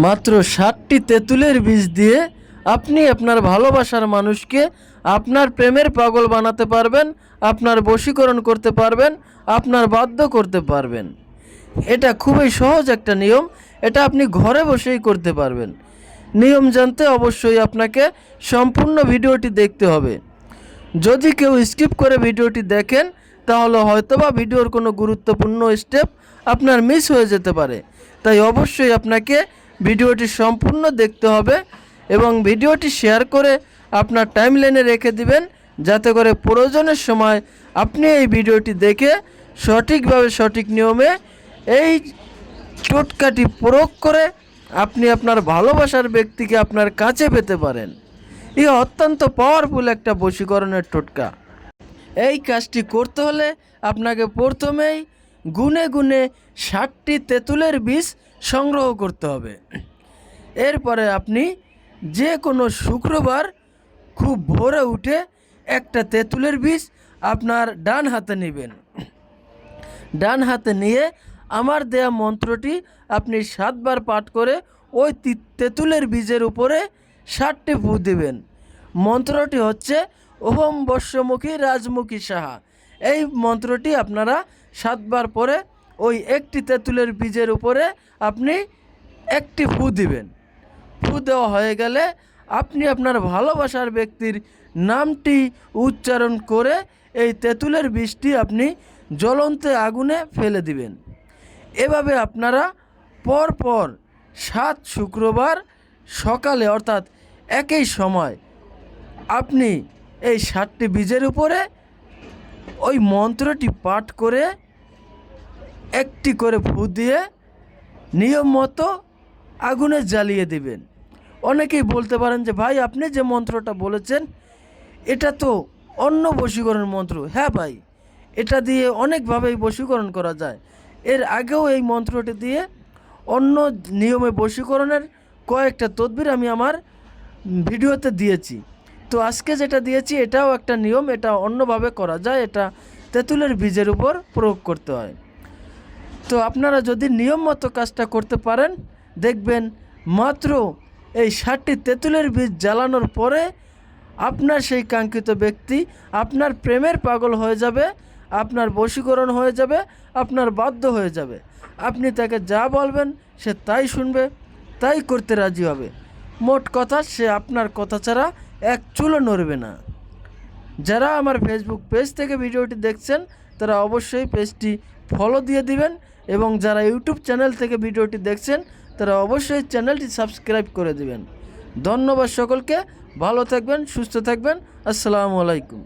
মাত্র 60টি তেঁতুলের বীজ দিয়ে আপনি আপনার ভালোবাসার মানুষকে আপনার প্রেমের পাগল বানাতে পারবেন, আপনার বশীকরণ করতে পারবেন, আপনার বাধ্য করতে পারবেন। এটা খুবই সহজ একটা নিয়ম, এটা আপনি ঘরে বসেই করতে পারবেন। নিয়ম জানতে অবশ্যই আপনাকে সম্পূর্ণ ভিডিওটি দেখতে হবে। যদি কেউ স্কিপ করে ভিডিওটি দেখেন তাহলে হয়তোবা ভিডিওর কোনো গুরুত্বপূর্ণ স্টেপ আপনার মিস হয়ে যেতে পারে। তাই অবশ্যই আপনাকে ভিডিওটি সম্পূর্ণ দেখতে হবে এবং ভিডিওটি শেয়ার করে আপনার টাইমলাইনে রেখে দিবেন, যাতে করে প্রয়োজনের সময় আপনি এই ভিডিওটি দেখে সঠিকভাবে সঠিক নিয়মে এই টোটকাটি প্রয়োগ করে আপনি আপনার ভালোবাসার ব্যক্তিকে আপনার কাছে পেতে পারেন। এই অত্যন্ত পাওয়ারফুল একটা বশীকরণের টোটকা। এই কাজটি করতে হলে আপনাকে প্রথমেই গুনে গুনে 60টি তেঁতুলের বীজ সংগ্রহ করতে হবে। এরপরে আপনি যে কোনো শুক্রবার খুব ভোরে উঠে একটা তেঁতুলের বীজ আপনার ডান হাতে নেবেন। ডান হাতে নিয়ে আমার দেয়া মন্ত্রটি আপনি 7 বার পাঠ করে ওই তেঁতুলের বীজের উপরে 60টি ফু দিবেন। মন্ত্রটি হচ্ছে ওহম বশ্যমুখী রাজমুখী সাহা। এই মন্ত্রটি আপনারা 7 বার পরে ওই একটি তেঁতুলের বীজের উপরে আপনি একটি ফু দিবেন। ফু দেওয়া হয়ে গেলে আপনি আপনার ভালোবাসার ব্যক্তির নামটি উচ্চারণ করে এই তেঁতুলের বীজটি আপনি জ্বলন্ত আগুনে ফেলে দিবেন। এভাবে আপনারা পরপর 7 শুক্রবার সকালে অর্থাৎ একই সময় আপনি এই 60টি বীজের উপরে ওই মন্ত্রটি পাঠ করে একটি করে ফু দিয়ে নিয়ম মতো আগুনে জ্বালিয়ে দিবেন। অনেকেই বলতে পারেন যে ভাই আপনি যে মন্ত্রটা বলেছেন এটা তো অন্য বশীকরণ মন্ত্র। হ্যাঁ ভাই, এটা দিয়ে অনেকভাবেই বশীকরণ করা যায়। এর আগেও এই মন্ত্রটি দিয়ে অন্য নিয়মে বশীকরণের কয়েকটা তদবির আমি আমার ভিডিওতে দিয়েছি। তো আজকে যেটা দিয়েছি এটাও একটা নিয়ম, এটা অন্যভাবে করা যায়, এটা তেঁতুলের বীজের উপর প্রয়োগ করতে হয়। তো আপনারা যদি নিয়ম মতো কাজটা করতে পারেন দেখবেন মাত্র এই 60টি তেঁতুলের বীজ জ্বালানোর পরে আপনার সেই কাঙ্ক্ষিত ব্যক্তি আপনার প্রেমের পাগল হয়ে যাবে, আপনার বশীকরণ হয়ে যাবে, আপনার বাধ্য হয়ে যাবে। আপনি তাকে যা বলবেন সে তাই শুনবে, তাই করতে রাজি হবে। মোট কথা সে আপনার কথা ছাড়া এক চুলও নড়বে না। যারা আমার ফেসবুক পেজ থেকে ভিডিওটি দেখছেন তারা অবশ্যই পেজটি ফলো দিয়ে দিবেন এবং যারা ইউটিউব চ্যানেল থেকে ভিডিওটি দেখছেন তারা অবশ্যই চ্যানেলটি সাবস্ক্রাইব করে দিবেন। ধন্যবাদ সকলকে, ভালো থাকবেন, সুস্থ থাকবেন। আসসালামু আলাইকুম।